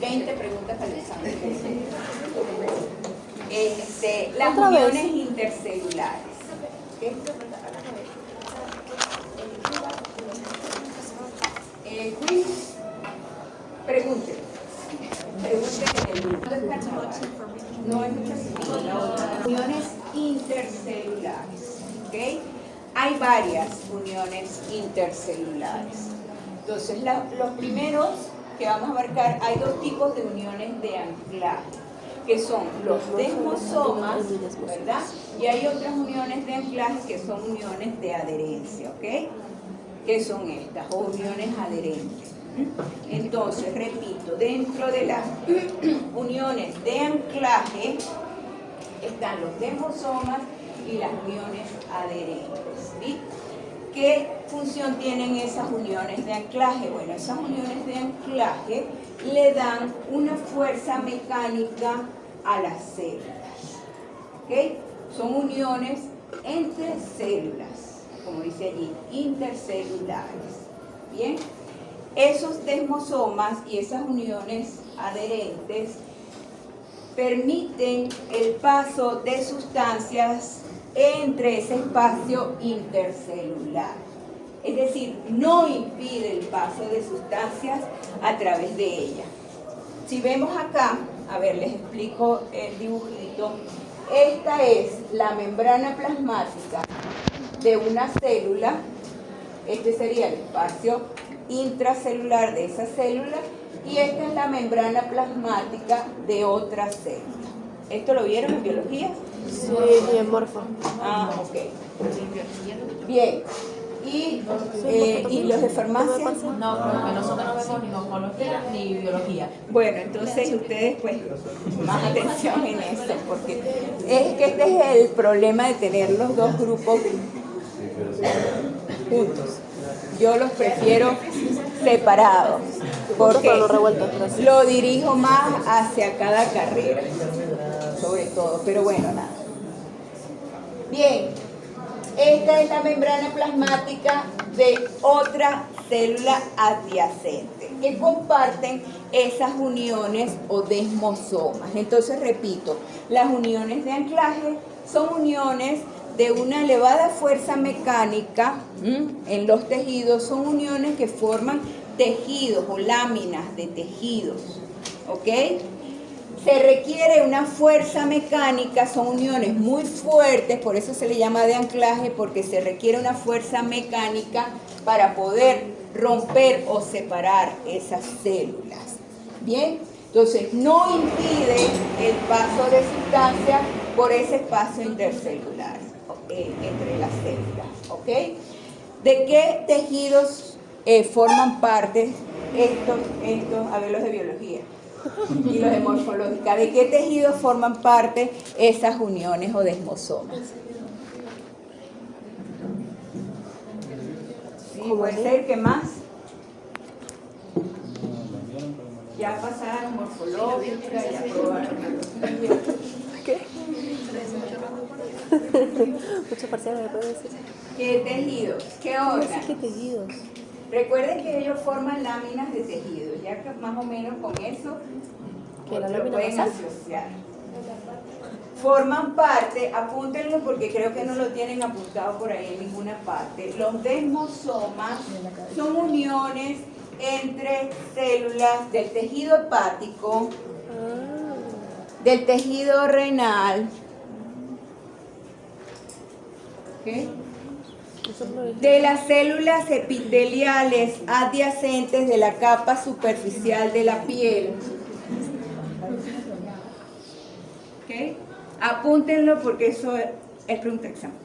20 preguntas al examen. Las uniones intercelulares. ¿Okay? Quiz. Pregúntenme. No es mucha uniones intercelulares. ¿Okay? Hay varias uniones intercelulares. Entonces, los primeros que vamos a marcar, hay dos tipos de uniones de anclaje, que son los desmosomas, ¿verdad? Y hay otras uniones de anclaje que son uniones de adherencia, ¿ok? ¿Qué son estas? O uniones adherentes. Entonces, repito, dentro de las uniones de anclaje están los desmosomas y las uniones adherentes, ¿sí? ¿Qué función tienen esas uniones de anclaje? Bueno, esas uniones de anclaje le dan una fuerza mecánica a las células, ¿ok? Son uniones entre células, como dice allí, intercelulares, ¿bien? Esos desmosomas y esas uniones adherentes permiten el paso de sustancias entre ese espacio intercelular. Es decir, no impide el paso de sustancias a través de ella. Si vemos acá, a ver, les explico el dibujito. Esta es la membrana plasmática de una célula. Este sería el espacio intracelular de esa célula. Y esta es la membrana plasmática de otra célula. ¿Esto lo vieron en biología? Sí, y en morfo. Ah, ok. Bien. ¿Y los de farmacia? No, porque nosotros no vemos ni oncología ni biología. Bueno, entonces ustedes pues más atención en eso, porque es que este es el problema de tener los dos grupos juntos. Yo los prefiero separados, porque lo dirijo más hacia cada carrera, sobre todo, pero bueno, nada. Bien, esta es la membrana plasmática de otra célula adyacente, que comparten esas uniones o desmosomas. Entonces, repito, las uniones de anclaje son uniones de una elevada fuerza mecánica en los tejidos, son uniones que forman tejidos o láminas de tejidos, ¿ok? Se requiere una fuerza mecánica, son uniones muy fuertes, por eso se le llama de anclaje, porque se requiere una fuerza mecánica para poder romper o separar esas células. Bien, entonces no impide el paso de sustancias por ese espacio intercelular entre las células, ¿ok? ¿De qué tejidos forman parte estos, a ver, los de biología y los de morfológica? ¿De qué tejidos forman parte esas uniones o desmosomas? Sí, puede ser, ¿qué más? Ya pasaron morfológica, ya probaron biología. ¿Qué? Muchos parciales, ¿me puedes decir? ¿Qué tejidos? ¿Qué órganos? No sé qué tejidos. Recuerden que ellos forman láminas de tejidos, ya que más o menos con eso lo pueden asociar. Forman parte, apúntenlo porque creo que no lo tienen apuntado por ahí en ninguna parte. Los desmosomas son uniones entre células del tejido hepático, del tejido renal, ¿okay? De las células epiteliales adyacentes de la capa superficial de la piel. ¿Okay? Apúntenlo porque eso es pregunta de examen.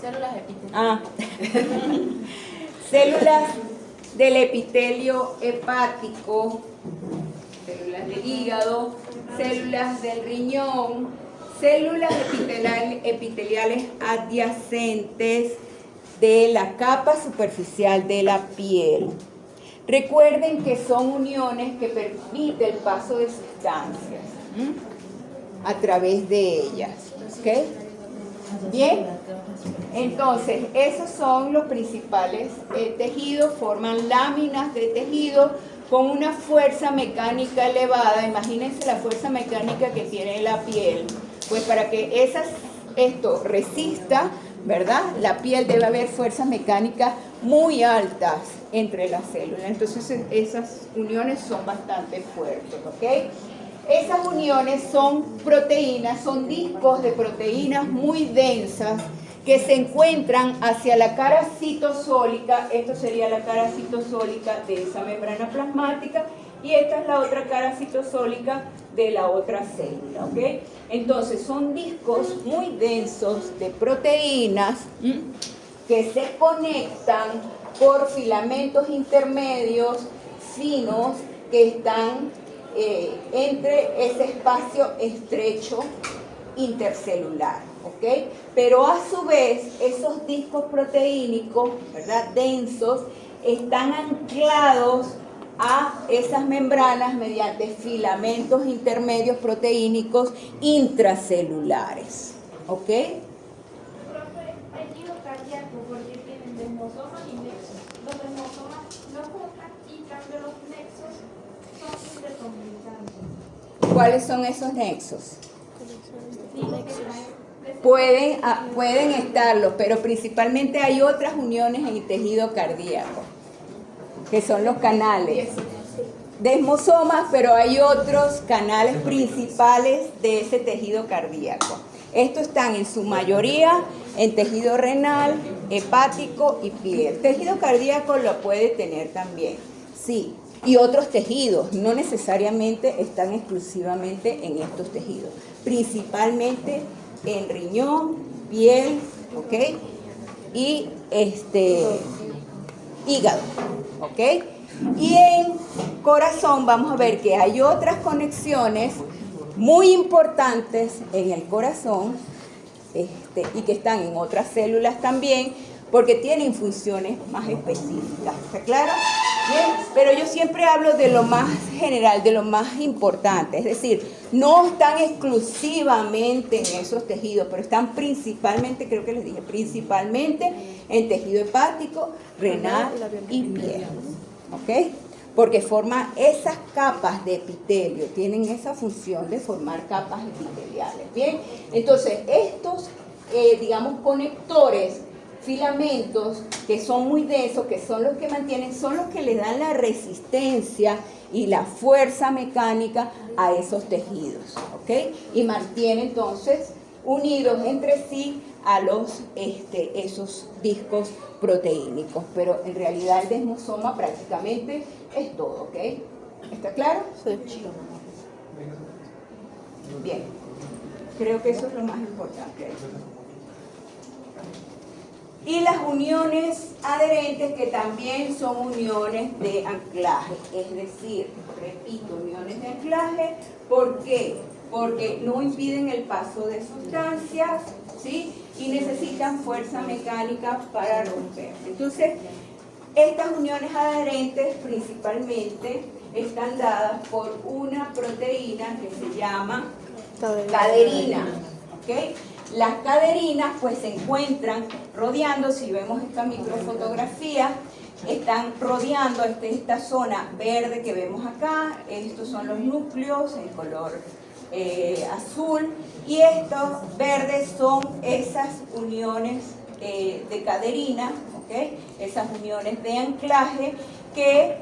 Células epiteliales. Ah. Células del epitelio hepático, células del hígado, células del riñón, células epiteliales adyacentes de la capa superficial de la piel. Recuerden que son uniones que permiten el paso de sustancias a través de ellas. ¿Ok? Bien, entonces esos son los principales tejidos, forman láminas de tejido, con una fuerza mecánica elevada. Imagínense la fuerza mecánica que tiene la piel. Pues para que esto resista, ¿verdad? La piel debe haber fuerzas mecánicas muy altas entre las células. Entonces esas uniones son bastante fuertes, ¿ok? Esas uniones son proteínas, son discos de proteínas muy densas que se encuentran hacia la cara citosólica. Esto sería la cara citosólica de esa membrana plasmática y esta es la otra cara citosólica de la otra célula, ¿ok? Entonces son discos muy densos de proteínas que se conectan por filamentos intermedios finos que están entre ese espacio estrecho intercelular, ¿ok? Pero a su vez esos discos proteínicos, ¿verdad?, densos, están anclados a esas membranas mediante filamentos intermedios proteínicos intracelulares, ¿ok? Profe, tejido cardíaco, porque tienen desmosomas y nexos. Los desmosomas no juntan y cambio los nexos son intercomunicantes. ¿Cuáles son esos nexos? Pueden estarlos, pero principalmente hay otras uniones en el tejido cardíaco, que son los canales. Desmosomas, pero hay otros canales principales de ese tejido cardíaco. Estos están en su mayoría en tejido renal, hepático y piel. Tejido cardíaco lo puede tener también, sí. Y otros tejidos, no necesariamente están exclusivamente en estos tejidos. Principalmente en riñón, piel, ¿ok? Y hígado, ¿ok? Y en corazón vamos a ver que hay otras conexiones muy importantes en el corazón y que están en otras células también, porque tienen funciones más específicas. ¿Está claro? Bien, pero yo siempre hablo de lo más general, de lo más importante, es decir, no están exclusivamente en esos tejidos, pero están principalmente, creo que les dije, principalmente en tejido hepático, renal y piel, ¿ok? Porque forman esas capas de epitelio, tienen esa función de formar capas epiteliales, ¿bien? Entonces, estos, digamos, conectores, filamentos que son muy densos, que son los que mantienen, son los que le dan la resistencia y la fuerza mecánica a esos tejidos, ¿ok? Y mantiene entonces unidos entre sí a esos discos proteínicos, pero en realidad el desmosoma prácticamente es todo, ¿ok? ¿Está claro? Sí. Bien, creo que eso es lo más importante. Y las uniones adherentes, que también son uniones de anclaje, es decir, repito, uniones de anclaje, ¿por qué? Porque no impiden el paso de sustancias, ¿sí? Y necesitan fuerza mecánica para romper. Entonces, estas uniones adherentes principalmente están dadas por una proteína que se llama caderina, ¿ok? Las caderinas pues se encuentran rodeando, si vemos esta microfotografía, están rodeando esta zona verde que vemos acá. Estos son los núcleos en color azul, y estos verdes son esas uniones de caderina, ¿okay? Esas uniones de anclaje que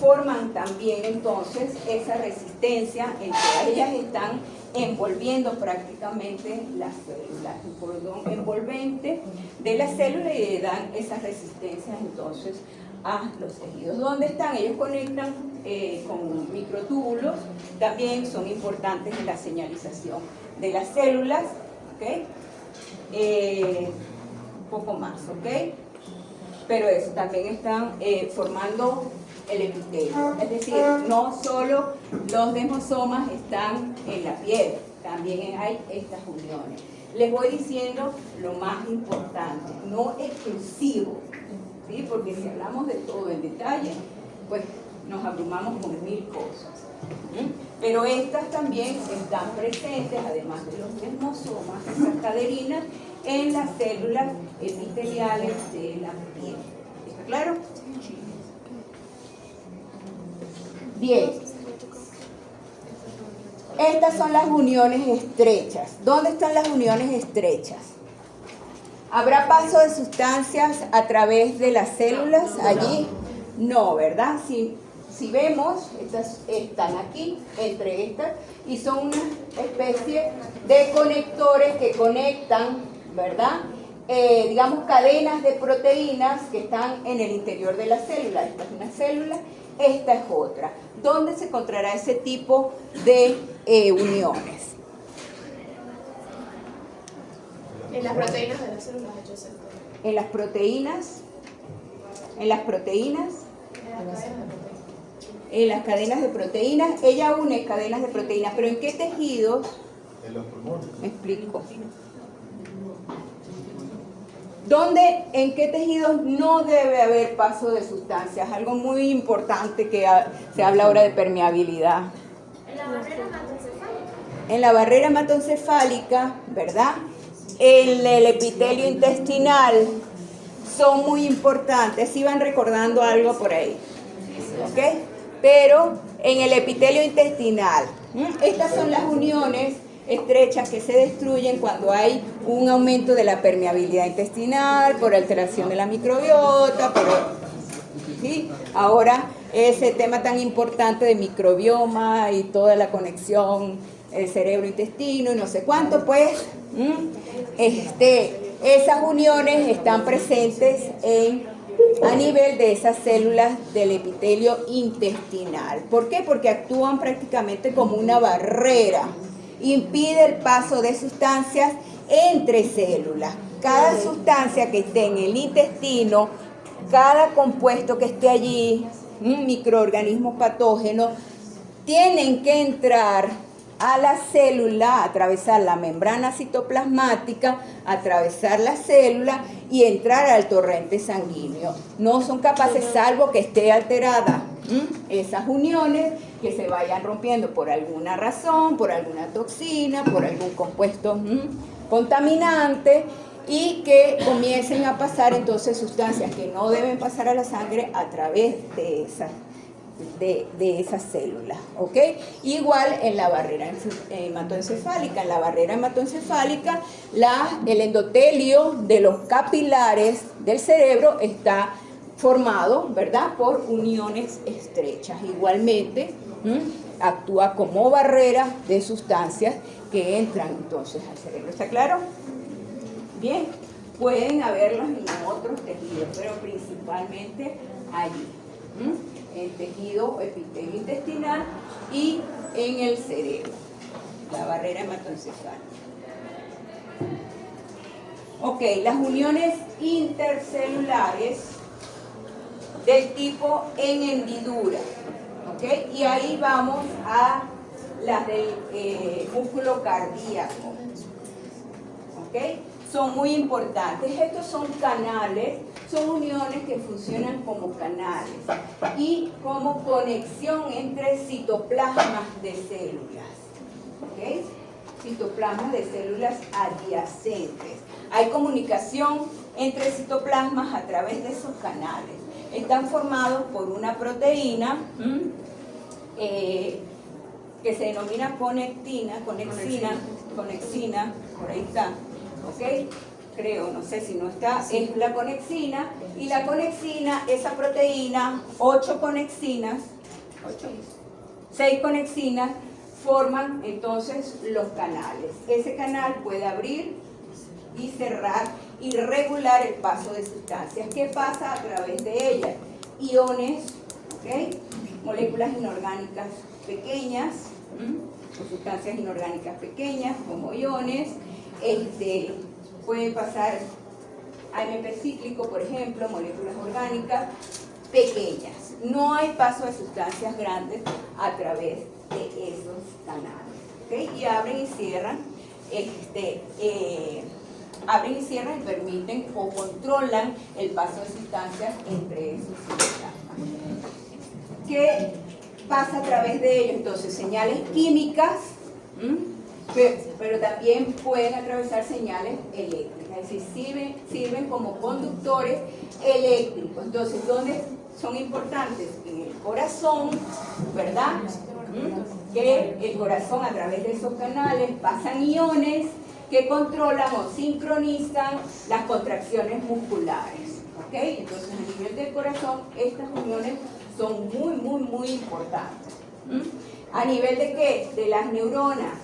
forman también entonces esa resistencia. Entre ellas están envolviendo prácticamente las células, el cordón envolvente de la célula, y le dan esas resistencias entonces a los tejidos. ¿Dónde están? Ellos conectan con microtúbulos, también son importantes en la señalización de las células, ¿ok? Un poco más, ¿ok? Pero eso, también están formando el epitelio, es decir, no solo los desmosomas están en la piel, también hay estas uniones. Les voy diciendo lo más importante, no exclusivo, ¿sí? Porque si hablamos de todo en detalle, pues nos abrumamos con mil cosas. Pero estas también están presentes, además de los desmosomas, esas caderinas, en las células epiteliales de la piel. ¿Está claro? Bien. Estas son las uniones estrechas. ¿Dónde están las uniones estrechas? ¿Habrá paso de sustancias a través de las células allí? No, ¿verdad? Si vemos, estas están aquí, entre estas, y son una especie de conectores que conectan, ¿verdad? Digamos, cadenas de proteínas que están en el interior de la célula. Esta es una célula, esta es otra. ¿Dónde se encontrará ese tipo de uniones? En las proteínas de las células hechas. En las proteínas, en las cadenas de proteínas. Ella une cadenas de proteínas, pero ¿en qué tejidos? En los pulmones. Me explico. ¿En qué tejidos no debe haber paso de sustancias? Algo muy importante que se habla ahora de permeabilidad. En la barrera hematoencefálica. En la barrera hematoencefálica, ¿verdad? En el epitelio intestinal son muy importantes. Si van recordando algo por ahí, ¿ok? Pero en el epitelio intestinal, estas son las uniones estrechas que se destruyen cuando hay un aumento de la permeabilidad intestinal, por alteración de la microbiota, ¿sí? Ahora ese tema tan importante de microbioma y toda la conexión cerebro-intestino y no sé cuánto, pues esas uniones están presentes a nivel de esas células del epitelio intestinal. ¿Por qué? Porque actúan prácticamente como una barrera. Impide el paso de sustancias entre células. Cada sustancia que esté en el intestino, cada compuesto que esté allí, microorganismos patógenos, tienen que entrar a la célula, atravesar la membrana citoplasmática, atravesar la célula y entrar al torrente sanguíneo. No son capaces, salvo que esté alterada esas uniones, que se vayan rompiendo por alguna razón, por alguna toxina, por algún compuesto contaminante, y que comiencen a pasar entonces sustancias que no deben pasar a la sangre a través de esas células, ¿ok? Igual en la barrera hematoencefálica. En la barrera hematoencefálica, el endotelio de los capilares del cerebro está formado, ¿verdad?, por uniones estrechas. Igualmente, actúa como barrera de sustancias que entran entonces al cerebro. ¿Está claro? Bien, pueden haberlos en otros tejidos, pero principalmente allí. El tejido epitelio intestinal y en el cerebro, la barrera hematoencefálica. Ok, las uniones intercelulares del tipo en hendidura, ok, y ahí vamos a las del músculo cardíaco, ok. Son muy importantes. Estos son canales, son uniones que funcionan como canales y como conexión entre citoplasmas de células, ¿ok? Citoplasmas de células adyacentes. Hay comunicación entre citoplasmas a través de esos canales. Están formados por una proteína que se denomina conexina, por ahí está. ¿Ok? Creo, no sé si no está, es la conexina, y la conexina, esa proteína, 6 conexinas forman entonces los canales. Ese canal puede abrir y cerrar y regular el paso de sustancias. ¿Qué pasa a través de ellas? Iones, ¿ok? Moléculas inorgánicas pequeñas, o sustancias inorgánicas pequeñas como iones. Puede pasar AMP cíclico, por ejemplo, moléculas orgánicas pequeñas. No hay paso de sustancias grandes a través de esos canales, ¿okay? Y abren y cierran, y permiten o controlan el paso de sustancias entre esos citoplasmas. ¿Qué pasa a través de ellos? Entonces, señales químicas, pero también pueden atravesar señales eléctricas, es decir, sirven como conductores eléctricos. Entonces, ¿dónde son importantes? En el corazón, ¿verdad? Que el corazón a través de esos canales pasan iones que controlan o sincronizan las contracciones musculares. ¿Ok? Entonces a nivel del corazón estas uniones son muy importantes. A nivel de ¿qué? De las neuronas,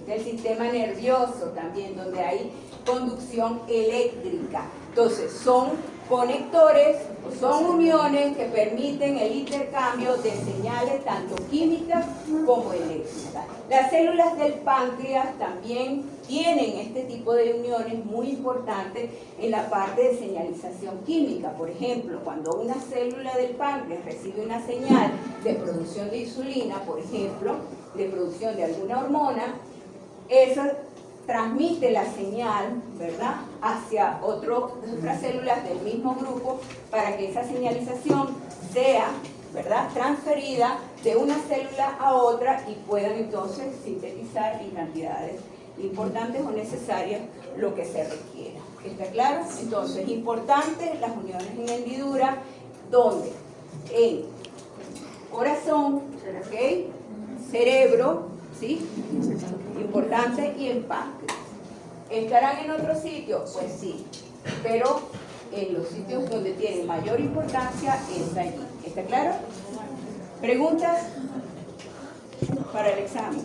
del sistema nervioso también, donde hay conducción eléctrica. Entonces son conectores, son uniones que permiten el intercambio de señales tanto químicas como eléctricas. Las células del páncreas también tienen este tipo de uniones muy importantes en la parte de señalización química. Por ejemplo, cuando una célula del páncreas recibe una señal de producción de insulina, por ejemplo, de producción de alguna hormona, esa transmite la señal, ¿verdad?, hacia otras células del mismo grupo para que esa señalización sea, ¿verdad?, transferida de una célula a otra y puedan entonces sintetizar en cantidades importantes o necesarias lo que se requiera. ¿Está claro? Entonces, importante las uniones en hendidura, ¿dónde? En corazón, ¿ok?, cerebro, ¿sí?, importante, y en páncreas. ¿Estarán en otro sitio? Pues sí, pero en los sitios donde tienen mayor importancia es allí. ¿Está claro? ¿Preguntas para el examen?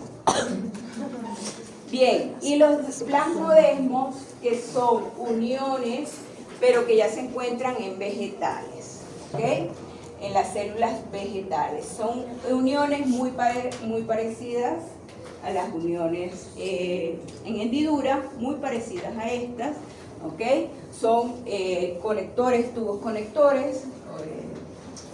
Bien, y los plasmodesmos, que son uniones, pero que ya se encuentran en vegetales, ¿ok?, en las células vegetales. Son uniones muy parecidas a las uniones en hendidura, muy parecidas a estas, ¿ok? Son conectores, tubos conectores,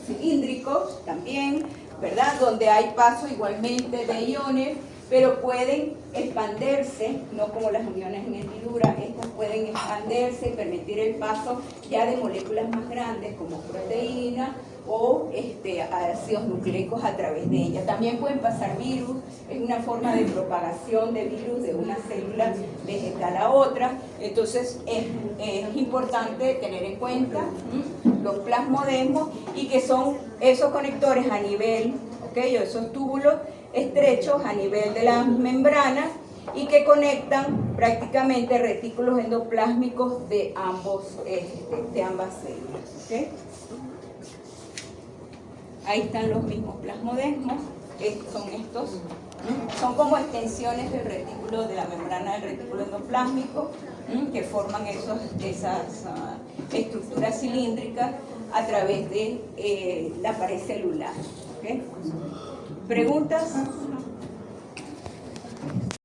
cilíndricos también, ¿verdad? Donde hay paso igualmente de iones, pero pueden expandirse, no como las uniones en hendidura. Estas pueden expandirse y permitir el paso ya de moléculas más grandes como proteínas o ácidos nucleicos a través de ellas. También pueden pasar virus, es una forma de propagación de virus de una célula vegetal a otra. Entonces es importante tener en cuenta los plasmodesmos, y que son esos conectores a nivel, ¿ok?, esos túbulos estrechos a nivel de las membranas, y que conectan prácticamente retículos endoplásmicos de ambas células. ¿Okay? Ahí están los mismos plasmodesmos, son estos, son como extensiones del retículo, de la membrana del retículo endoplásmico, que forman esas estructuras cilíndricas a través de la pared celular. ¿Okay? ¿Preguntas?